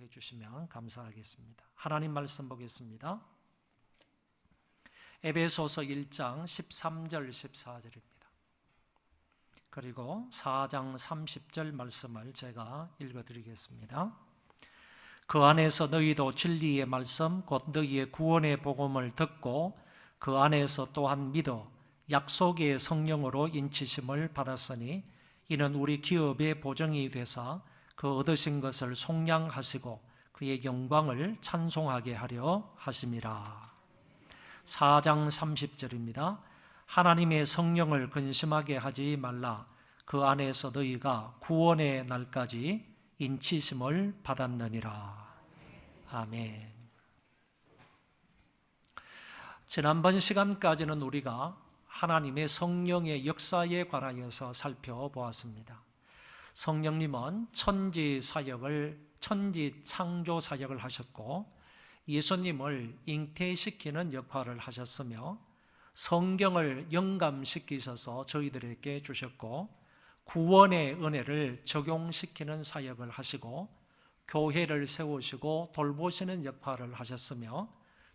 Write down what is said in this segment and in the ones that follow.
기도해 주시면 감사하겠습니다. 하나님 말씀 보겠습니다. 에베소서 1장 13절 14절입니다. 그리고 4장 30절 말씀을 제가 읽어드리겠습니다. 그 안에서 너희도 진리의 말씀 곧 너희의 구원의 복음을 듣고 그 안에서 또한 믿어 약속의 성령으로 인치심을 받았으니 이는 우리 기업의 보정이 되사 그 얻으신 것을 속량하시고 그의 영광을 찬송하게 하려 하심이라. 4장 30절입니다. 하나님의 성령을 근심하게 하지 말라. 그 안에서 너희가 구원의 날까지 인치심을 받았느니라. 아멘. 지난번 시간까지는 우리가 하나님의 성령의 역사에 관하여서 살펴보았습니다. 성령님은 천지 창조 사역을 하셨고 예수님을 잉태시키는 역할을 하셨으며 성경을 영감시키셔서 저희들에게 주셨고 구원의 은혜를 적용시키는 사역을 하시고 교회를 세우시고 돌보시는 역할을 하셨으며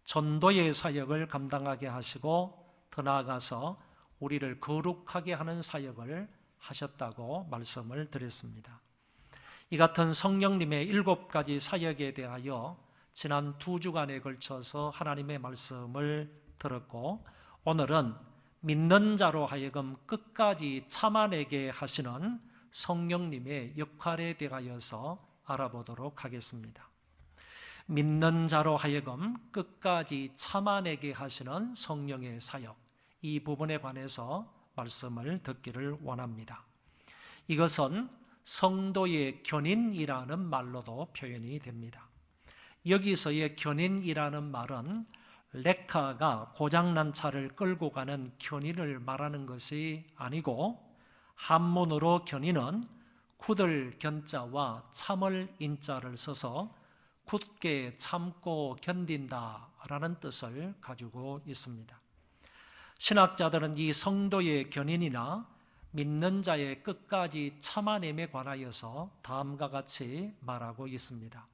전도의 사역을 감당하게 하시고 더 나아가서 우리를 거룩하게 하는 사역을 하셨다고 말씀을 드렸습니다. 이 같은 성령님의 7가지 사역에 대하여 지난 2주간에 걸쳐서 하나님의 말씀을 들었고 오늘은 믿는 자로 하여금 끝까지 참아내게 하시는 성령님의 역할에 대하여서 알아보도록 하겠습니다. 믿는 자로 하여금 끝까지 참아내게 하시는 성령의 사역, 이 부분에 관해서 말씀을 듣기를 원합니다. 이것은 성도의 견인이라는 말로도 표현이 됩니다. 여기서의 견인이라는 말은 레카가 고장난 차를 끌고 가는 견인을 말하는 것이 아니고 한문으로 견인은 굳을 견자와 참을 인자를 써서 굳게 참고 견딘다라는 뜻을 가지고 있습니다. 신학자들은 이 성도의 견인이나 믿는 자의 끝까지 참아냄에 관하여서 다음과 같이 말하고 있습니다.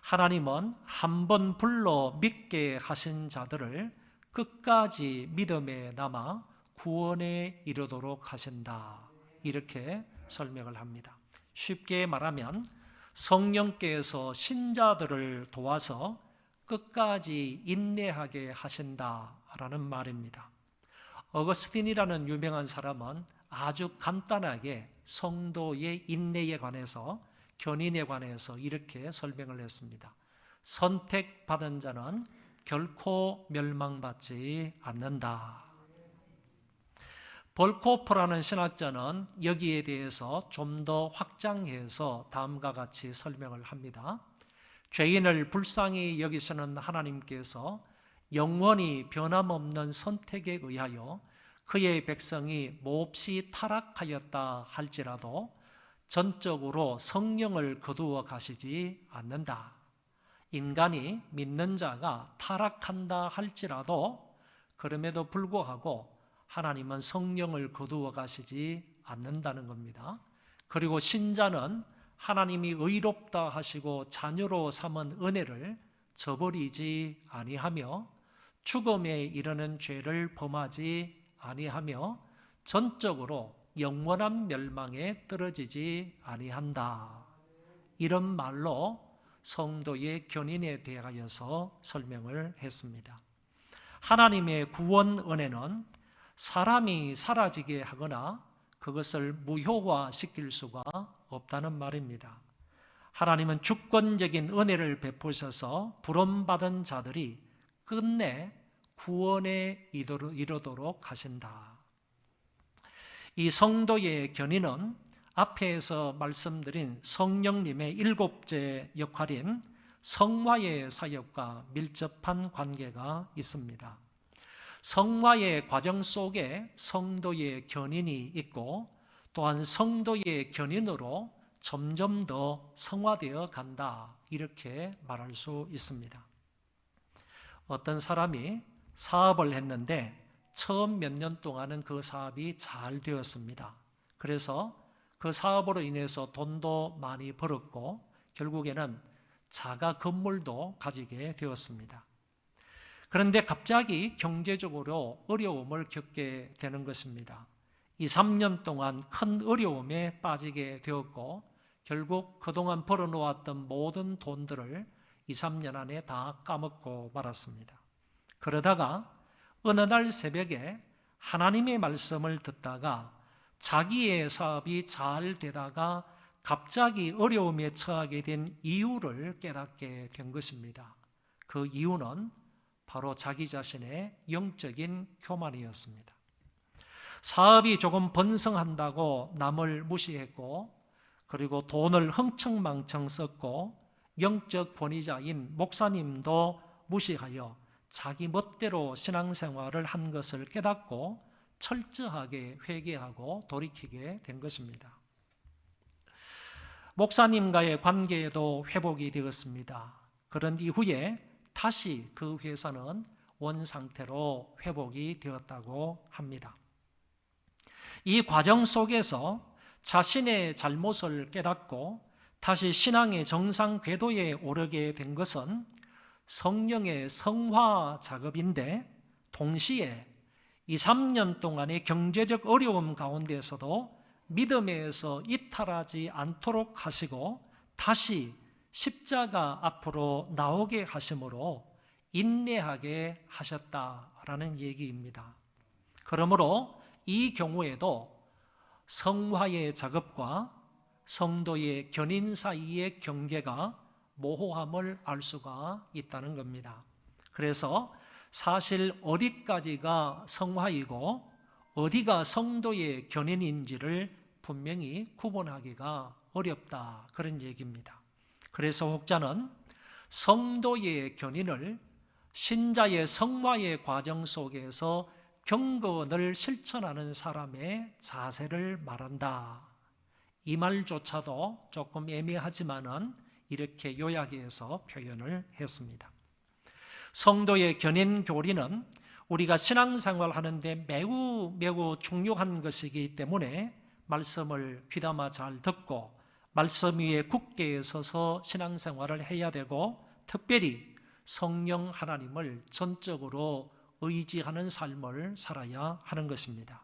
하나님은 한 번 불러 믿게 하신 자들을 끝까지 믿음에 남아 구원에 이르도록 하신다. 이렇게 설명을 합니다. 쉽게 말하면 성령께서 신자들을 도와서 끝까지 인내하게 하신다라는 말입니다. 어거스틴이라는 유명한 사람은 아주 간단하게 성도의 인내에 관해서 견인에 관해서 이렇게 설명을 했습니다. 선택받은 자는 결코 멸망받지 않는다. 볼코프라는 신학자는 여기에 대해서 좀 더 확장해서 다음과 같이 설명을 합니다. 죄인을 불쌍히 여기시는 하나님께서 영원히 변함없는 선택에 의하여 그의 백성이 몹시 타락하였다 할지라도 전적으로 성령을 거두어 가시지 않는다. 인간이 믿는 자가 타락한다 할지라도 그럼에도 불구하고 하나님은 성령을 거두어 가시지 않는다는 겁니다. 그리고 신자는 하나님이 의롭다 하시고 자녀로 삼은 은혜를 저버리지 아니하며 죽음에 이르는 죄를 범하지 아니하며 전적으로 영원한 멸망에 떨어지지 아니한다. 이런 말로 성도의 견인에 대하여서 설명을 했습니다. 하나님의 구원 은혜는 사람이 사라지게 하거나 그것을 무효화시킬 수가 없다는 말입니다. 하나님은 주권적인 은혜를 베푸셔서 부름받은 자들이 끝내 구원에 이르도록 하신다. 이 성도의 견인은 앞에서 말씀드린 성령님의 7째 역할인 성화의 사역과 밀접한 관계가 있습니다. 성화의 과정 속에 성도의 견인이 있고 또한 성도의 견인으로 점점 더 성화되어 간다, 이렇게 말할 수 있습니다. 어떤 사람이 사업을 했는데 처음 몇 년 동안은 그 사업이 잘 되었습니다. 그래서 그 사업으로 인해서 돈도 많이 벌었고 결국에는 자가 건물도 가지게 되었습니다. 그런데 갑자기 경제적으로 어려움을 겪게 되는 것입니다. 2, 3년 동안 큰 어려움에 빠지게 되었고 결국 그동안 벌어놓았던 모든 돈들을 2, 3년 안에 다 까먹고 말았습니다. 그러다가 어느 날 새벽에 하나님의 말씀을 듣다가 자기의 사업이 잘 되다가 갑자기 어려움에 처하게 된 이유를 깨닫게 된 것입니다. 그 이유는 바로 자기 자신의 영적인 교만이었습니다. 사업이 조금 번성한다고 남을 무시했고, 그리고 돈을 흥청망청 썼고, 영적 권위자인 목사님도 무시하여 자기 멋대로 신앙생활을 한 것을 깨닫고 철저하게 회개하고 돌이키게 된 것입니다. 목사님과의 관계에도 회복이 되었습니다. 그런 이후에 다시 그 회사는 원상태로 회복이 되었다고 합니다. 이 과정 속에서 자신의 잘못을 깨닫고 다시 신앙의 정상 궤도에 오르게 된 것은 성령의 성화 작업인데, 동시에 2, 3년 동안의 경제적 어려움 가운데서도 믿음에서 이탈하지 않도록 하시고 다시 십자가 앞으로 나오게 하심으로 인내하게 하셨다라는 얘기입니다. 그러므로 이 경우에도 성화의 작업과 성도의 견인 사이의 경계가 모호함을 알 수가 있다는 겁니다. 그래서 사실 어디까지가 성화이고 어디가 성도의 견인인지를 분명히 구분하기가 어렵다, 그런 얘기입니다. 그래서 혹자는 성도의 견인을 신자의 성화의 과정 속에서 경건을 실천하는 사람의 자세를 말한다. 이 말조차도 조금 애매하지만은 이렇게 요약해서 표현을 했습니다. 성도의 견인 교리는 우리가 신앙생활 하는데 매우 중요한 것이기 때문에 말씀을 귀담아 잘 듣고 말씀 위에 굳게 서서 신앙생활을 해야 되고, 특별히 성령 하나님을 전적으로 의지하는 삶을 살아야 하는 것입니다.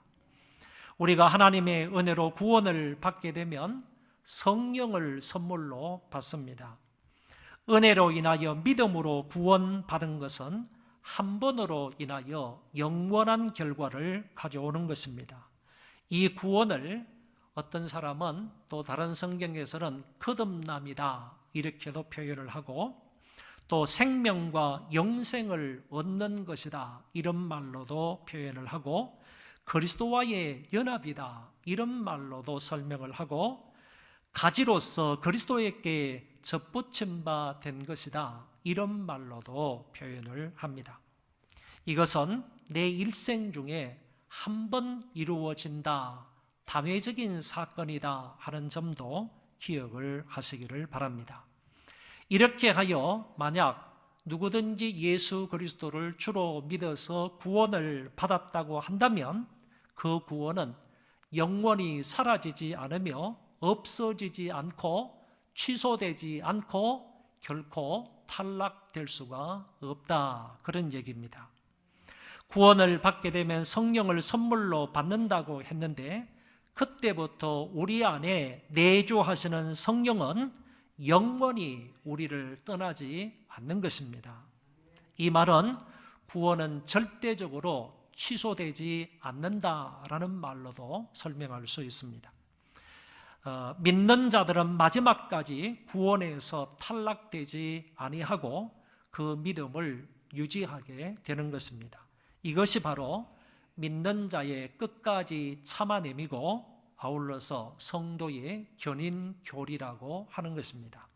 우리가 하나님의 은혜로 구원을 받게 되면 성령을 선물로 받습니다. 은혜로 인하여 믿음으로 구원받은 것은 한 번으로 인하여 영원한 결과를 가져오는 것입니다. 이 구원을 어떤 사람은, 또 다른 성경에서는 거듭남이다 이렇게도 표현을 하고, 또 생명과 영생을 얻는 것이다 이런 말로도 표현을 하고, 그리스도와의 연합이다 이런 말로도 설명을 하고, 가지로서 그리스도에게 접붙임 바 된 것이다 이런 말로도 표현을 합니다. 이것은 내 일생 중에 한 번 이루어진다, 단회적인 사건이다 하는 점도 기억을 하시기를 바랍니다. 이렇게 하여 만약 누구든지 예수 그리스도를 주로 믿어서 구원을 받았다고 한다면 그 구원은 영원히 사라지지 않으며 없어지지 않고 취소되지 않고 결코 탈락될 수가 없다, 그런 얘기입니다. 구원을 받게 되면 성령을 선물로 받는다고 했는데, 그때부터 우리 안에 내주하시는 성령은 영원히 우리를 떠나지 않는 것입니다. 이 말은 구원은 절대적으로 취소되지 않는다라는 말로도 설명할 수 있습니다. 믿는 자들은 마지막까지 구원에서 탈락되지 아니하고 그 믿음을 유지하게 되는 것입니다. 이것이 바로 믿는 자의 끝까지 참아냄이고 아울러서 성도의 견인 교리라고 하는 것입니다.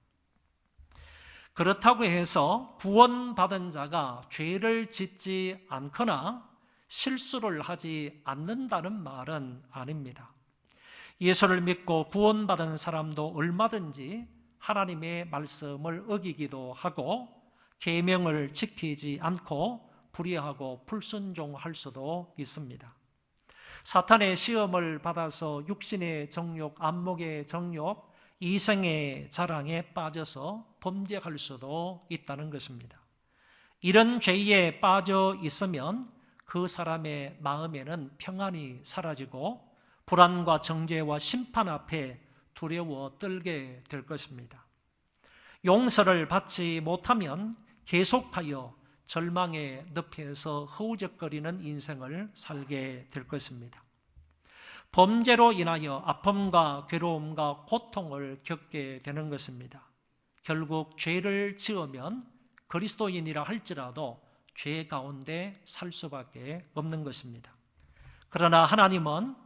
그렇다고 해서 구원받은 자가 죄를 짓지 않거나 실수를 하지 않는다는 말은 아닙니다. 예수를 믿고 구원받은 사람도 얼마든지 하나님의 말씀을 어기기도 하고 계명을 지키지 않고 불의하고 불순종할 수도 있습니다. 사탄의 시험을 받아서 육신의 정욕, 안목의 정욕, 이생의 자랑에 빠져서 범죄할 수도 있다는 것입니다. 이런 죄에 빠져 있으면 그 사람의 마음에는 평안이 사라지고 불안과 정죄와 심판 앞에 두려워 떨게 될 것입니다. 용서를 받지 못하면 계속하여 절망의 늪에서 허우적거리는 인생을 살게 될 것입니다. 범죄로 인하여 아픔과 괴로움과 고통을 겪게 되는 것입니다. 결국 죄를 지으면 그리스도인이라 할지라도 죄 가운데 살 수밖에 없는 것입니다. 그러나 하나님은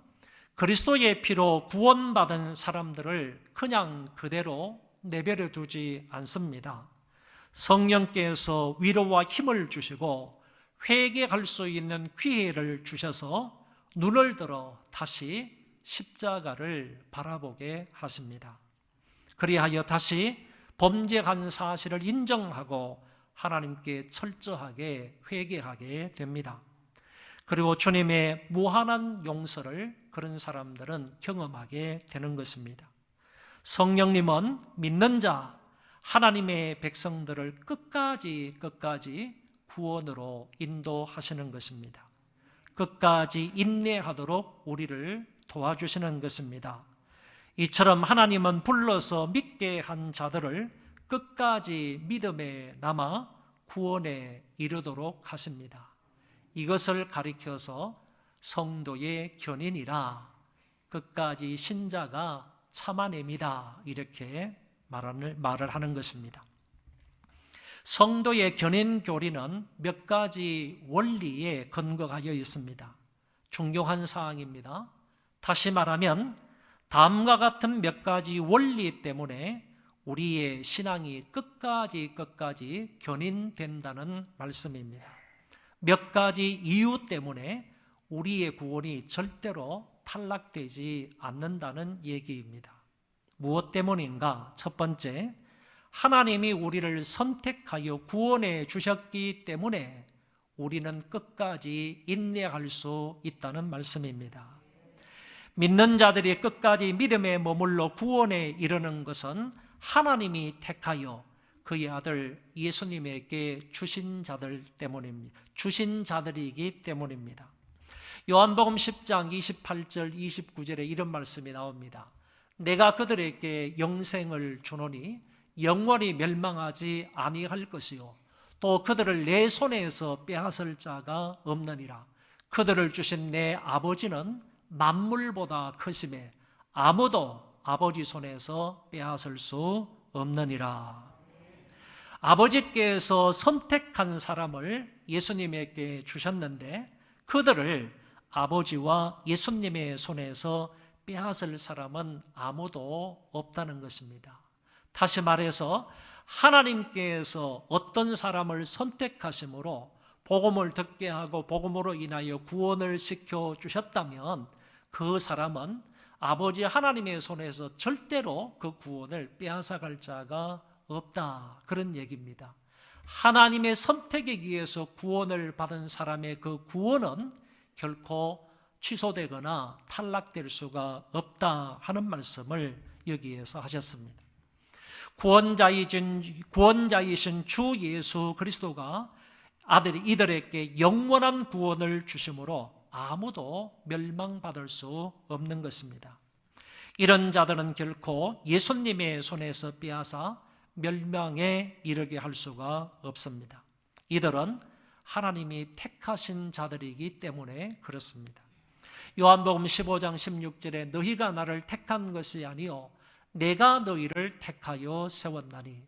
그리스도의 피로 구원받은 사람들을 그냥 그대로 내버려 두지 않습니다. 성령께서 위로와 힘을 주시고 회개할 수 있는 기회를 주셔서 눈을 들어 다시 십자가를 바라보게 하십니다. 그리하여 다시 범죄한 사실을 인정하고 하나님께 철저하게 회개하게 됩니다. 그리고 주님의 무한한 용서를 그런 사람들은 경험하게 되는 것입니다. 성령님은 믿는 자, 하나님의 백성들을 끝까지 구원으로 인도하시는 것입니다. 끝까지 인내하도록 우리를 도와주시는 것입니다. 이처럼 하나님은 불러서 믿게 한 자들을 끝까지 믿음에 남아 구원에 이르도록 하십니다. 이것을 가리켜서 성도의 견인이라, 끝까지 신자가 참아냅니다, 이렇게 말을 하는 것입니다. 성도의 견인 교리는 몇 가지 원리에 근거하여 있습니다. 중요한 사항입니다. 다시 말하면 다음과 같은 몇 가지 원리 때문에 우리의 신앙이 끝까지 견인된다는 말씀입니다. 몇 가지 이유 때문에 우리의 구원이 절대로 탈락되지 않는다는 얘기입니다. 무엇 때문인가? 첫 번째, 하나님이 우리를 선택하여 구원해 주셨기 때문에 우리는 끝까지 인내할 수 있다는 말씀입니다. 믿는 자들이 끝까지 믿음에 머물러 구원에 이르는 것은 하나님이 택하여 그의 아들 예수님에게 주신 자들 때문입니다. 주신 자들이기 때문입니다. 요한복음 10장 28절 29절에 이런 말씀이 나옵니다. 내가 그들에게 영생을 주노니 영원히 멸망하지 아니할 것이요 또 그들을 내 손에서 빼앗을 자가 없느니라. 그들을 주신 내 아버지는 만물보다 크심에 아무도 아버지 손에서 빼앗을 수 없느니라. 아버지께서 선택한 사람을 예수님에게 주셨는데 그들을 아버지와 예수님의 손에서 빼앗을 사람은 아무도 없다는 것입니다. 다시 말해서 하나님께서 어떤 사람을 선택하심으로 복음을 듣게 하고 복음으로 인하여 구원을 시켜 주셨다면 그 사람은 아버지 하나님의 손에서 절대로 그 구원을 빼앗아갈 자가 없다, 그런 얘기입니다. 하나님의 선택에 의해서 구원을 받은 사람의 그 구원은 결코 취소되거나 탈락될 수가 없다 하는 말씀을 여기에서 하셨습니다. 구원자이신 주 예수 그리스도가 이들에게 영원한 구원을 주심으로 아무도 멸망받을 수 없는 것입니다. 이런 자들은 결코 예수님의 손에서 빼앗아 멸망에 이르게 할 수가 없습니다. 이들은 하나님이 택하신 자들이기 때문에 그렇습니다. 요한복음 15장 16절에 너희가 나를 택한 것이 아니요 내가 너희를 택하여 세웠나니,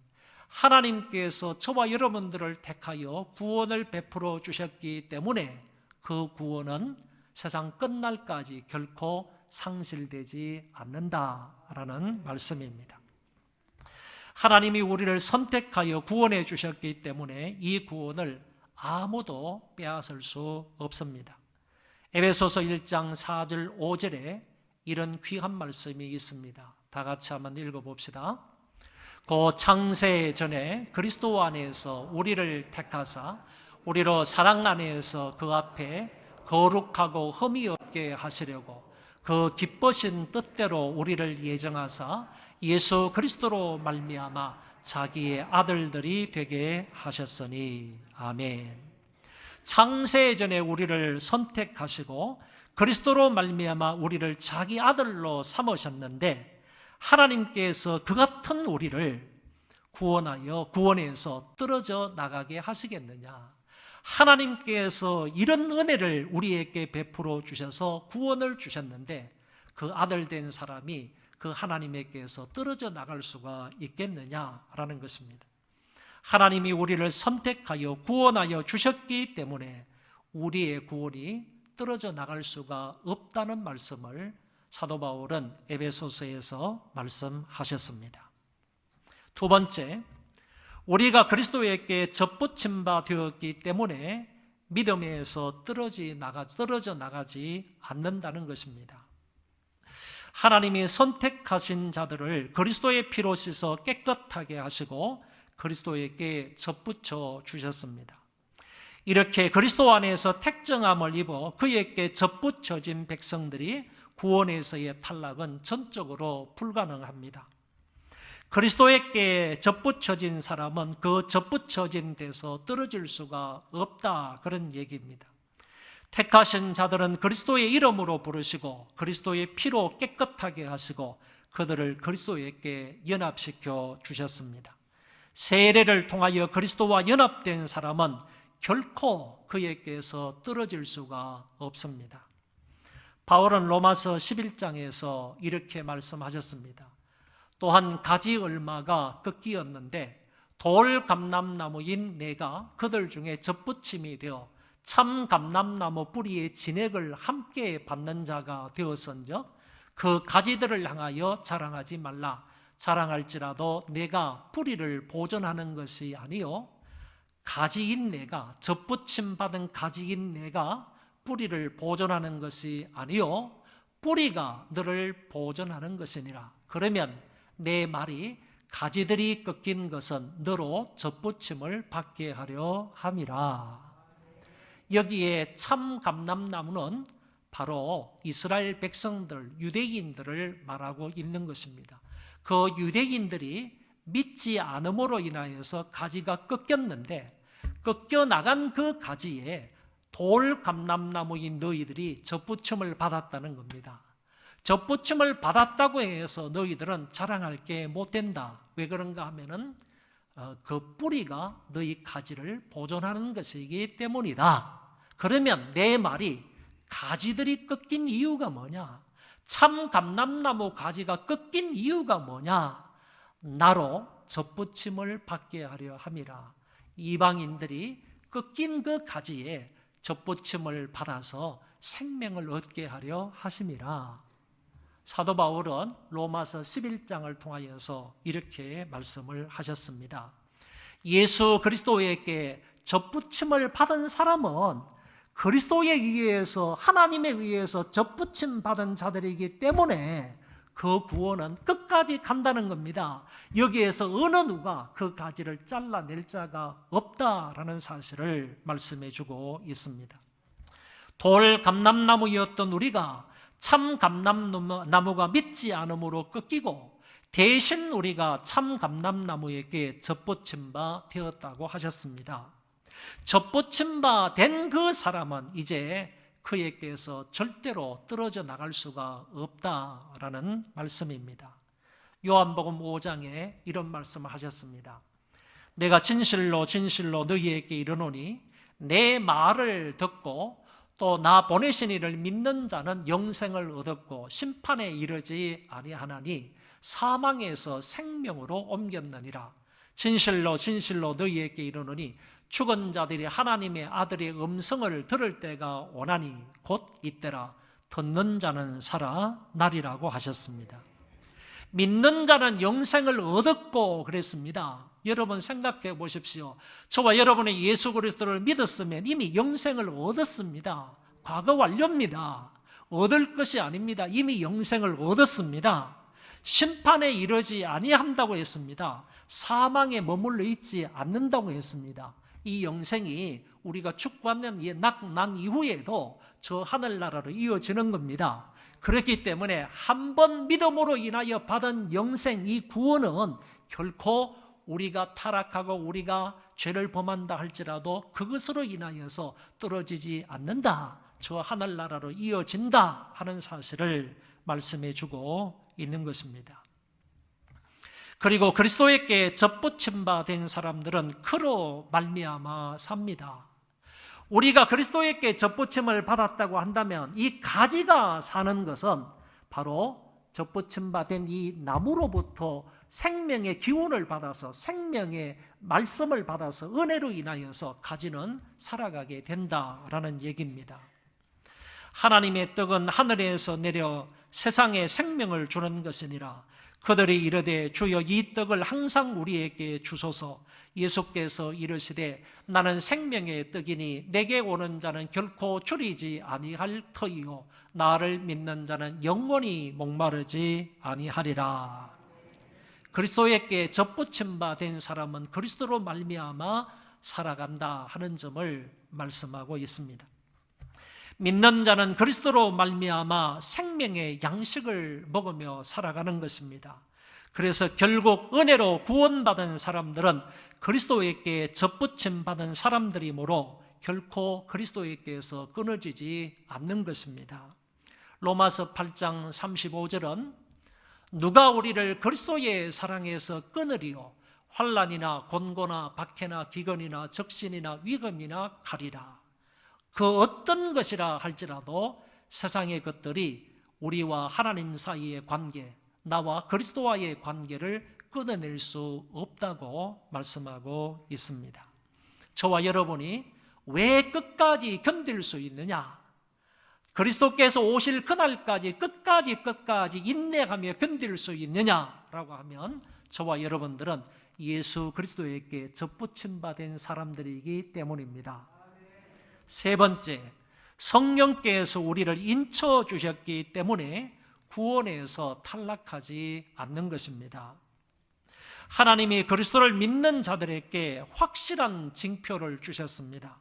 하나님께서 저와 여러분들을 택하여 구원을 베풀어 주셨기 때문에 그 구원은 세상 끝날까지 결코 상실되지 않는다라는 말씀입니다. 하나님이 우리를 선택하여 구원해 주셨기 때문에 이 구원을 아무도 빼앗을 수 없습니다. 에베소서 1장 4절 5절에 이런 귀한 말씀이 있습니다. 다 같이 한번 읽어봅시다. 그 창세 전에 그리스도 안에서 우리를 택하사 우리로 사랑 안에서 그 앞에 거룩하고 흠이 없게 하시려고 그 기쁘신 뜻대로 우리를 예정하사 예수 그리스도로 말미암아 자기의 아들들이 되게 하셨으니 아멘. 창세 전에 우리를 선택하시고 그리스도로 말미암아 우리를 자기 아들로 삼으셨는데, 하나님께서 그 같은 우리를 구원해서 떨어져 나가게 하시겠느냐? 하나님께서 이런 은혜를 우리에게 베풀어 주셔서 구원을 주셨는데 그 아들 된 사람이 그 하나님에게서 떨어져 나갈 수가 있겠느냐라는 것입니다. 하나님이 우리를 선택하여 구원하여 주셨기 때문에 우리의 구원이 떨어져 나갈 수가 없다는 말씀을 사도 바울은 에베소서에서 말씀하셨습니다. 두 번째, 우리가 그리스도에게 접붙임 바 되었기 때문에 믿음에서 떨어져 나가지 않는다는 것입니다. 하나님이 선택하신 자들을 그리스도의 피로 씻어 깨끗하게 하시고 그리스도에게 접붙여 주셨습니다. 이렇게 그리스도 안에서 택정함을 입어 그에게 접붙여진 백성들이 구원에서의 탈락은 전적으로 불가능합니다. 그리스도에게 접붙여진 사람은 그 접붙여진 데서 떨어질 수가 없다, 그런 얘기입니다. 택하신 자들은 그리스도의 이름으로 부르시고 그리스도의 피로 깨끗하게 하시고 그들을 그리스도에게 연합시켜 주셨습니다. 세례를 통하여 그리스도와 연합된 사람은 결코 그에게서 떨어질 수가 없습니다. 바울은 로마서 11장에서 이렇게 말씀하셨습니다. 또한 가지 얼마가 꺾이었는데 돌 감람나무인 내가 그들 중에 접붙임이 되어 참 감람나무 뿌리의 진액을 함께 받는 자가 되었은즉 그 가지들을 향하여 자랑하지 말라. 자랑할지라도 내가 뿌리를 보존하는 것이 아니요 가지인 내가, 접붙임 받은 가지인 내가 뿌리를 보존하는 것이 아니요 뿌리가 너를 보존하는 것이니라. 그러면 내 말이 가지들이 꺾인 것은 너로 접붙임을 받게 하려 함이라. 여기에 참 감람나무는 바로 이스라엘 백성들, 유대인들을 말하고 있는 것입니다. 그 유대인들이 믿지 않음으로 인하여서 가지가 꺾였는데 꺾여나간 그 가지에 돌 감람나무인 너희들이 접붙임을 받았다는 겁니다. 접붙임을 받았다고 해서 너희들은 자랑할 게 못 된다. 왜 그런가 하면은 그 뿌리가 너희 가지를 보존하는 것이기 때문이다. 그러면 내 말이 가지들이 꺾인 이유가 뭐냐? 참 감람나무 가지가 꺾인 이유가 뭐냐? 나로 접붙임을 받게 하려 함이라. 이방인들이 꺾인 그 가지에 접붙임을 받아서 생명을 얻게 하려 하심이라. 사도 바울은 로마서 11장을 통하여서 이렇게 말씀을 하셨습니다. 예수 그리스도에게 접붙임을 받은 사람은 그리스도에 의해서, 하나님에 의해서 접붙임 받은 자들이기 때문에 그 구원은 끝까지 간다는 겁니다. 여기에서 어느 누가 그 가지를 잘라낼 자가 없다라는 사실을 말씀해 주고 있습니다. 돌 감람나무였던 우리가 참 감람나무가 믿지 않음으로 꺾이고 대신 우리가 참 감람나무에게 접붙임 바 되었다고 하셨습니다. 접붙임 바 된 그 사람은 이제 그에게서 절대로 떨어져 나갈 수가 없다라는 말씀입니다. 요한복음 5장에 이런 말씀을 하셨습니다. 내가 진실로 진실로 너희에게 이르노니 내 말을 듣고 또 나 보내신 이를 믿는 자는 영생을 얻었고 심판에 이르지 아니하나니 사망에서 생명으로 옮겼느니라. 진실로 진실로 너희에게 이르노니 죽은 자들이 하나님의 아들의 음성을 들을 때가 오나니 곧 이때라. 듣는 자는 살아나리라고 하셨습니다. 믿는 자는 영생을 얻었고 그랬습니다. 여러분 생각해 보십시오. 저와 여러분의 예수 그리스도를 믿었으면 이미 영생을 얻었습니다. 과거 완료입니다. 얻을 것이 아닙니다. 이미 영생을 얻었습니다. 심판에 이르지 아니한다고 했습니다. 사망에 머물러 있지 않는다고 했습니다. 이 영생이 우리가 축복받는 난 이후에도 저 하늘나라로 이어지는 겁니다. 그렇기 때문에 한 번 믿음으로 인하여 받은 영생, 이 구원은 결코 우리가 타락하고 우리가 죄를 범한다 할지라도 그것으로 인하여서 떨어지지 않는다, 저 하늘나라로 이어진다 하는 사실을 말씀해 주고 있는 것입니다. 그리고 그리스도에게 접붙임 바 된 사람들은 그로 말미암아 삽니다. 우리가 그리스도에게 접붙임을 받았다고 한다면 이 가지가 사는 것은 바로 접붙임 바 된 이 나무로부터 생명의 기운을 받아서, 생명의 말씀을 받아서 은혜로 인하여서 가지는 살아가게 된다라는 얘기입니다. 하나님의 떡은 하늘에서 내려 세상에 생명을 주는 것이니라. 그들이 이르되 주여 이 떡을 항상 우리에게 주소서. 예수께서 이르시되 나는 생명의 떡이니 내게 오는 자는 결코 줄이지 아니할 터이요 나를 믿는 자는 영원히 목마르지 아니하리라. 그리스도에게 접붙임 바 된 사람은 그리스도로 말미암아 살아간다 하는 점을 말씀하고 있습니다. 믿는 자는 그리스도로 말미암아 생명의 양식을 먹으며 살아가는 것입니다. 그래서 결국 은혜로 구원받은 사람들은 그리스도에게 접붙임 받은 사람들이므로 결코 그리스도에게서 끊어지지 않는 것입니다. 로마서 8장 35절은 누가 우리를 그리스도의 사랑에서 끊으리요 환난이나 곤고나 박해나 기근이나 적신이나 위금이나 칼이라. 그 어떤 것이라 할지라도 세상의 것들이 우리와 하나님 사이의 관계, 나와 그리스도와의 관계를 끊어낼 수 없다고 말씀하고 있습니다. 저와 여러분이 왜 끝까지 견딜 수 있느냐? 그리스도께서 오실 그날까지 끝까지 인내하며 견딜 수 있느냐라고 하면 저와 여러분들은 예수 그리스도에게 접붙임 받은 사람들이기 때문입니다. 세 번째, 성령께서 우리를 인쳐 주셨기 때문에 구원에서 탈락하지 않는 것입니다. 하나님이 그리스도를 믿는 자들에게 확실한 징표를 주셨습니다.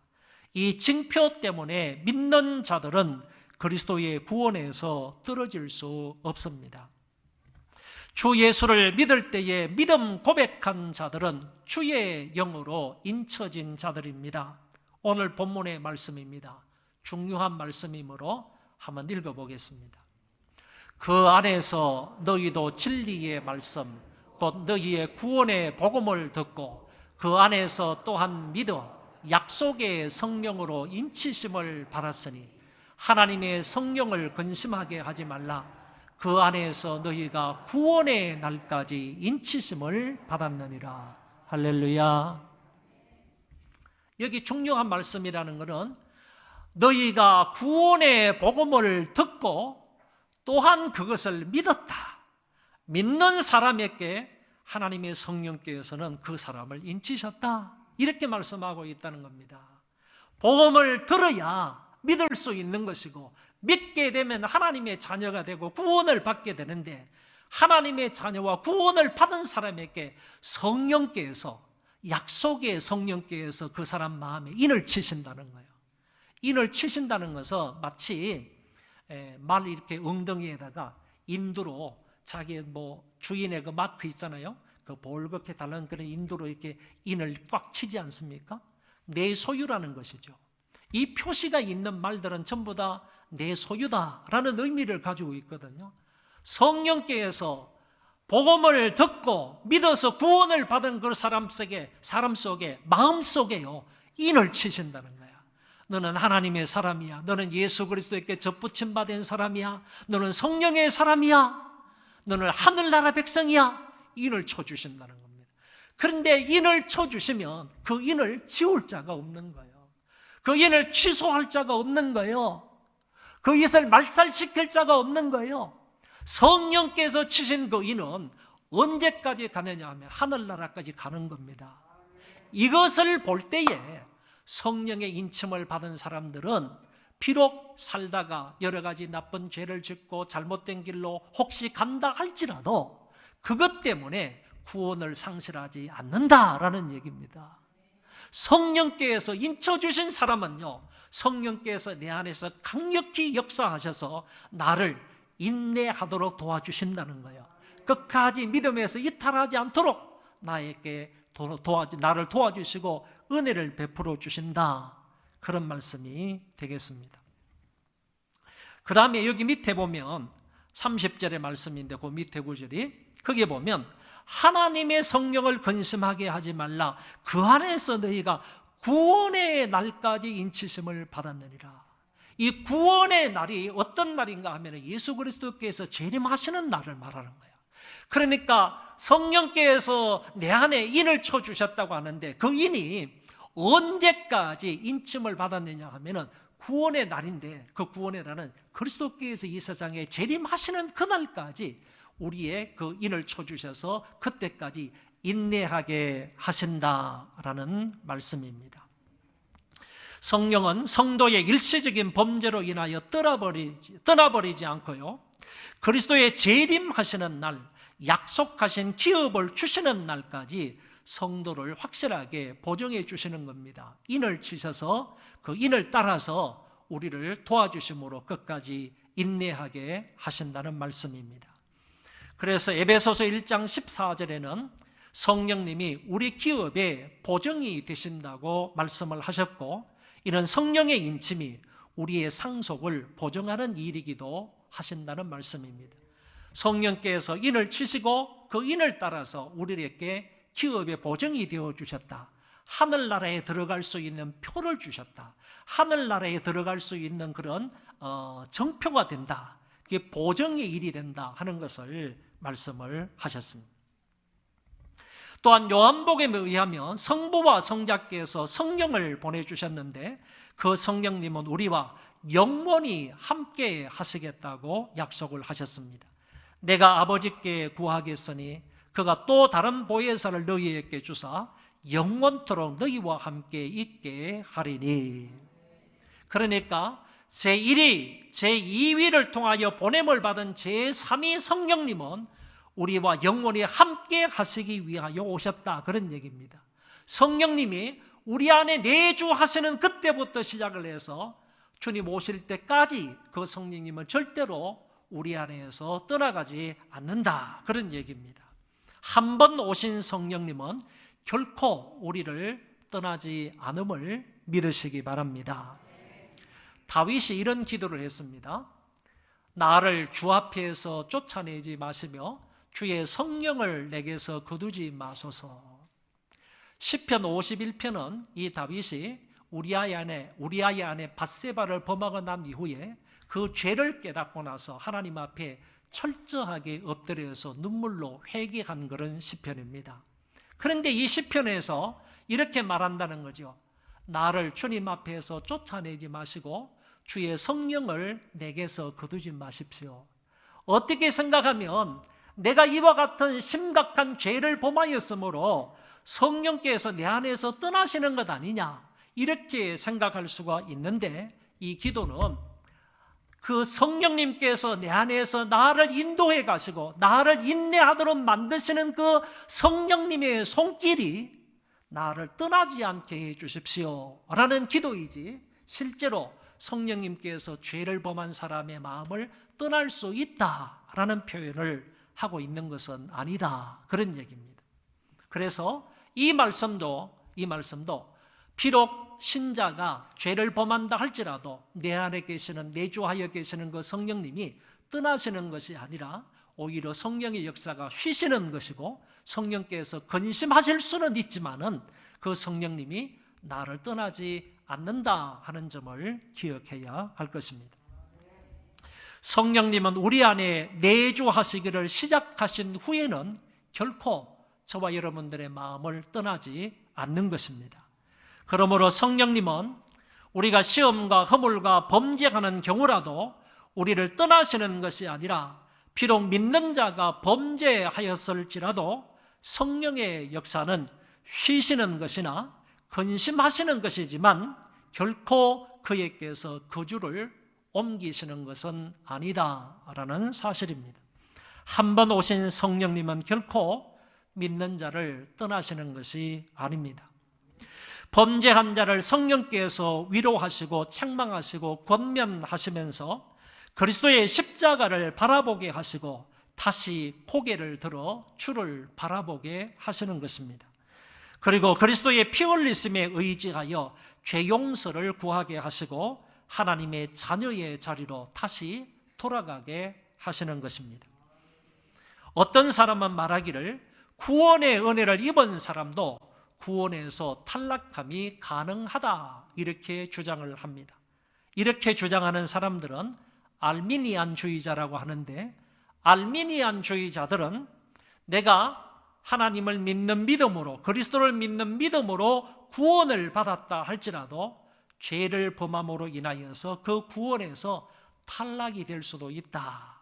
이 징표 때문에 믿는 자들은 그리스도의 구원에서 떨어질 수 없습니다. 주 예수를 믿을 때에 믿음 고백한 자들은 주의 영으로 인쳐진 자들입니다. 오늘 본문의 말씀입니다. 중요한 말씀이므로 한번 읽어보겠습니다. 그 안에서 너희도 진리의 말씀, 곧 너희의 구원의 복음을 듣고 그 안에서 또한 믿어 약속의 성령으로 인치심을 받았으니 하나님의 성령을 근심하게 하지 말라. 그 안에서 너희가 구원의 날까지 인치심을 받았느니라. 할렐루야. 여기 중요한 말씀이라는 것은 너희가 구원의 복음을 듣고 또한 그것을 믿었다. 믿는 사람에게 하나님의 성령께서는 그 사람을 인치셨다. 이렇게 말씀하고 있다는 겁니다. 복음을 들어야 믿을 수 있는 것이고 믿게 되면 하나님의 자녀가 되고 구원을 받게 되는데 하나님의 자녀와 구원을 받은 사람에게 성령께서 약속의 성령께서 그 사람 마음에 인을 치신다는 거예요. 인을 치신다는 것은 마치 말 이렇게 엉덩이에다가 인두로 자기 주인의 그 마크 있잖아요. 그 볼겋게 달린 그런 인두로 이렇게 인을 꽉 치지 않습니까? 내 소유라는 것이죠. 이 표시가 있는 말들은 전부 다 내 소유다라는 의미를 가지고 있거든요. 성령께서 복음을 듣고 믿어서 구원을 받은 그 사람 속에 마음속에요 인을 치신다는 거야. 너는 하나님의 사람이야. 너는 예수 그리스도에게 접붙임 받은 사람이야. 너는 성령의 사람이야. 너는 하늘나라 백성이야. 인을 쳐주신다는 겁니다. 그런데 인을 쳐주시면 그 인을 지울 자가 없는 거예요. 그 인을 취소할 자가 없는 거예요. 그 인을 말살시킬 자가 없는 거예요. 성령께서 치신 그 인은 언제까지 가느냐 하면 하늘나라까지 가는 겁니다. 이것을 볼 때에 성령의 인침을 받은 사람들은 비록 살다가 여러 가지 나쁜 죄를 짓고 잘못된 길로 혹시 간다 할지라도 그것 때문에 구원을 상실하지 않는다라는 얘기입니다. 성령께서 인쳐주신 사람은요 성령께서 내 안에서 강력히 역사하셔서 나를 인내하도록 도와주신다는 거예요. 끝까지 믿음에서 이탈하지 않도록 나를 도와주시고 은혜를 베풀어 주신다. 그런 말씀이 되겠습니다. 그 다음에 여기 밑에 보면 30절의 말씀인데 그 밑에 구절이 거기에 보면 하나님의 성령을 근심하게 하지 말라. 그 안에서 너희가 구원의 날까지 인치심을 받았느니라. 이 구원의 날이 어떤 날인가 하면 예수 그리스도께서 재림하시는 날을 말하는 거예요. 그러니까 성령께서 내 안에 인을 쳐주셨다고 하는데 그 인이 언제까지 인침을 받았느냐 하면은 구원의 날인데 그 구원의 날은 그리스도께서 이 세상에 재림하시는 그날까지 우리의 그 인을 쳐주셔서 그때까지 인내하게 하신다라는 말씀입니다. 성령은 성도의 일시적인 범죄로 인하여 떠나버리지 않고요, 그리스도의 재림하시는 날, 약속하신 기업을 주시는 날까지 성도를 확실하게 보정해 주시는 겁니다. 인을 치셔서 그 인을 따라서 우리를 도와주심으로 끝까지 인내하게 하신다는 말씀입니다. 그래서 에베소서 1장 14절에는 성령님이 우리 기업의 보정이 되신다고 말씀을 하셨고, 이는 성령의 인침이 우리의 상속을 보정하는 일이기도 하신다는 말씀입니다. 성령께서 인을 치시고 그 인을 따라서 우리에게 기업의 보정이 되어 주셨다. 하늘나라에 들어갈 수 있는 표를 주셨다. 하늘나라에 들어갈 수 있는 그런 정표가 된다. 그게 보정의 일이 된다 하는 것을 말씀을 하셨습니다. 또한 요한복음에 의하면 성부와 성자께서 성령을 보내주셨는데 그 성령님은 우리와 영원히 함께 하시겠다고 약속을 하셨습니다. 내가 아버지께 구하겠으니 그가 또 다른 보혜사를 너희에게 주사 영원토록 너희와 함께 있게 하리니. 그러니까 제1위, 제2위를 통하여 보냄을 받은 제3위 성령님은 우리와 영원히 함께 하시기 위하여 오셨다, 그런 얘기입니다. 성령님이 우리 안에 내주하시는 그때부터 시작을 해서 주님 오실 때까지 그 성령님은 절대로 우리 안에서 떠나가지 않는다, 그런 얘기입니다. 한 번 오신 성령님은 결코 우리를 떠나지 않음을 믿으시기 바랍니다. 다윗이 이런 기도를 했습니다. 나를 주 앞에서 쫓아내지 마시며 주의 성령을 내게서 거두지 마소서. 시편 51편은 이 다윗이 우리아의 아내 밧세바를 범하고 난 이후에 그 죄를 깨닫고 나서 하나님 앞에 철저하게 엎드려서 눈물로 회개한 그런 시편입니다. 그런데 이 시편에서 이렇게 말한다는 거죠. 나를 주님 앞에서 쫓아내지 마시고 주의 성령을 내게서 거두지 마십시오. 어떻게 생각하면 내가 이와 같은 심각한 죄를 범하였으므로 성령께서 내 안에서 떠나시는 것 아니냐, 이렇게 생각할 수가 있는데, 이 기도는 그 성령님께서 내 안에서 나를 인도해 가시고 나를 인내하도록 만드시는 그 성령님의 손길이 나를 떠나지 않게 해 주십시오 라는 기도이지, 실제로 성령님께서 죄를 범한 사람의 마음을 떠날 수 있다라는 표현을 하고 있는 것은 아니다, 그런 얘기입니다. 그래서 이 말씀도 비록 신자가 죄를 범한다 할지라도 내 안에 계시는, 내주하여 계시는 그 성령님이 떠나시는 것이 아니라 오히려 성령의 역사가 쉬시는 것이고, 성령께서 근심하실 수는 있지만은 그 성령님이 나를 떠나지 않는다 하는 점을 기억해야 할 것입니다. 성령님은 우리 안에 내주하시기를 시작하신 후에는 결코 저와 여러분들의 마음을 떠나지 않는 것입니다. 그러므로 성령님은 우리가 시험과 허물과 범죄하는 경우라도 우리를 떠나시는 것이 아니라, 비록 믿는 자가 범죄하였을지라도 성령의 역사는 쉬시는 것이나 근심하시는 것이지만 결코 그에게서 거주를 옮기시는 것은 아니다라는 사실입니다. 한 번 오신 성령님은 결코 믿는 자를 떠나시는 것이 아닙니다. 범죄한 자를 성령께서 위로하시고 책망하시고 권면하시면서 그리스도의 십자가를 바라보게 하시고 다시 고개를 들어 주를 바라보게 하시는 것입니다. 그리고 그리스도의 피 흘리심에 의지하여 죄 용서를 구하게 하시고 하나님의 자녀의 자리로 다시 돌아가게 하시는 것입니다. 어떤 사람은 말하기를 구원의 은혜를 입은 사람도 구원에서 탈락함이 가능하다, 이렇게 주장을 합니다. 이렇게 주장하는 사람들은 알미니안주의자라고 하는데, 알미니안주의자들은 내가 하나님을 믿는 믿음으로, 그리스도를 믿는 믿음으로 구원을 받았다 할지라도 죄를 범함으로 인하여서 그 구원에서 탈락이 될 수도 있다,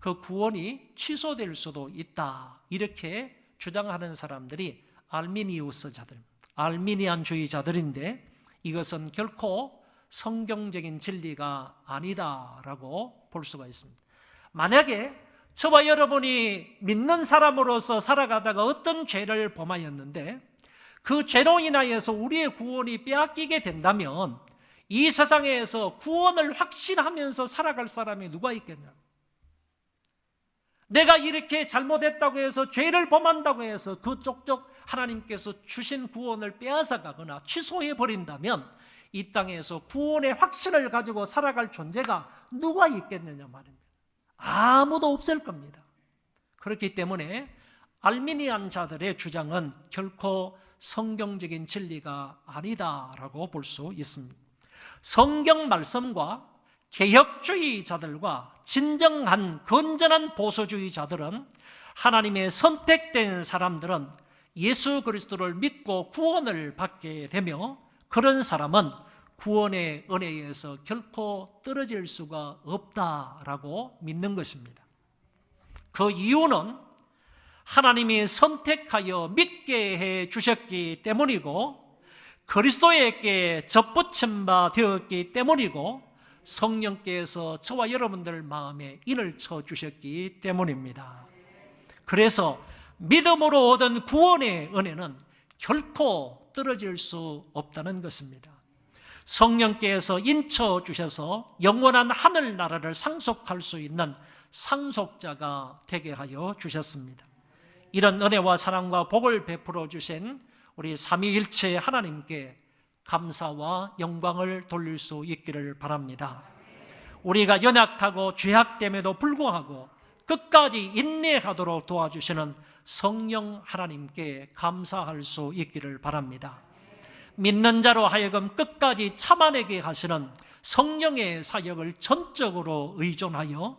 그 구원이 취소될 수도 있다, 이렇게 주장하는 사람들이 알미니우스자들, 알미니안주의자들인데, 이것은 결코 성경적인 진리가 아니다라고 볼 수가 있습니다. 만약에 저와 여러분이 믿는 사람으로서 살아가다가 어떤 죄를 범하였는데 그 죄로 인하여서 우리의 구원이 빼앗기게 된다면 이 세상에서 구원을 확신하면서 살아갈 사람이 누가 있겠냐? 내가 이렇게 잘못했다고 해서, 죄를 범한다고 해서 그 쪽쪽 하나님께서 주신 구원을 빼앗아가거나 취소해버린다면 이 땅에서 구원의 확신을 가지고 살아갈 존재가 누가 있겠느냐 말입니다. 아무도 없을 겁니다. 그렇기 때문에 알미니안자들의 주장은 결코 성경적인 진리가 아니다라고 볼 수 있습니다. 성경 말씀과 개혁주의자들과 진정한 건전한 보수주의자들은, 하나님의 선택된 사람들은 예수 그리스도를 믿고 구원을 받게 되며 그런 사람은 구원의 은혜에서 결코 떨어질 수가 없다라고 믿는 것입니다. 그 이유는 하나님이 선택하여 믿게 해 주셨기 때문이고 그리스도에게 접붙임 바 되었기 때문이고 성령께서 저와 여러분들 마음에 인을 쳐 주셨기 때문입니다. 그래서 믿음으로 얻은 구원의 은혜는 결코 떨어질 수 없다는 것입니다. 성령께서 인쳐 주셔서 영원한 하늘나라를 상속할 수 있는 상속자가 되게 하여 주셨습니다. 이런 은혜와 사랑과 복을 베풀어 주신 우리 삼위일체 하나님께 감사와 영광을 돌릴 수 있기를 바랍니다. 우리가 연약하고 죄악됨에도 불구하고 끝까지 인내하도록 도와주시는 성령 하나님께 감사할 수 있기를 바랍니다. 믿는 자로 하여금 끝까지 참아내게 하시는 성령의 사역을 전적으로 의존하여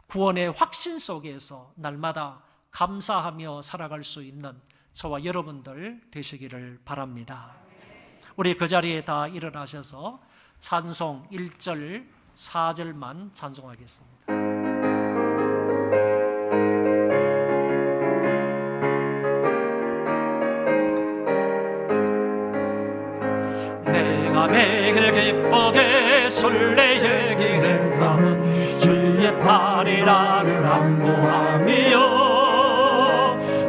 구원의 확신 속에서 날마다 감사하며 살아갈 수 있는 저와 여러분들 되시기를 바랍니다. 우리 그 자리에 다 일어나셔서 찬송 1절, 4절만 찬송하겠습니다. 내가 매일 기쁘게 술래 얘기를 하면 주의 팔이 나를 안보하며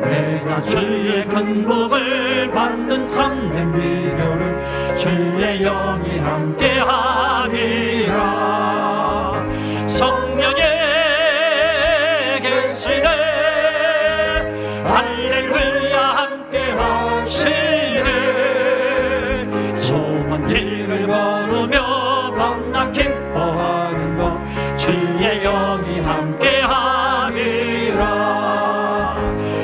내가 주의 큰 복을 받는 참된 비결은 주의 영이 함께하니라. 성령의 계시네 할렐루야 함께하시네. 좁은 길을 걸으며 밤낮 기뻐하는 것 주의 영이 함께하니라.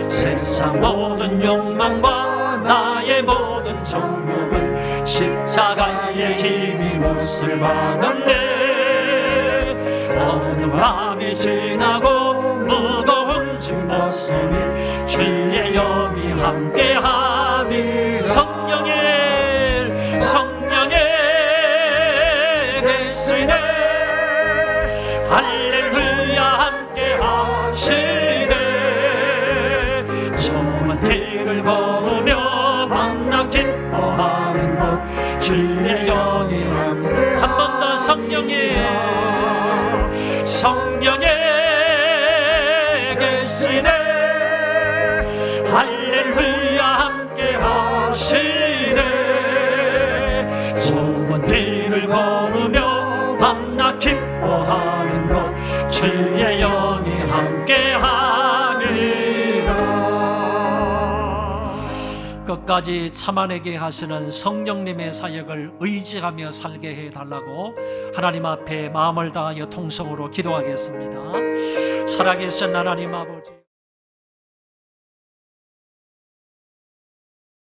세상 모든 욕망과 나의 모든 정욕은 십자가의 힘이 못을 받았네. 어느 밤이 지나고 무거운 짐 벗으니 주의 영이 함께하니. 성령의 계시네 할렐루야 함께하시네. 좁은 길을 걸으며 밤낮 기뻐하는 것 주의 영이 함께. 한 번 더 성령의 계시네 할렐루야 함께하시네. 좁은 길을 걸으며 밤낮 기뻐하는 것 주의 영이 함께하니라. 끝까지 참아내게 하시는 성령님의 사역을 의지하며 살게 해달라고 하나님 앞에 마음을 다하여 통성으로 기도하겠습니다. 살아계신 하나님 아버지,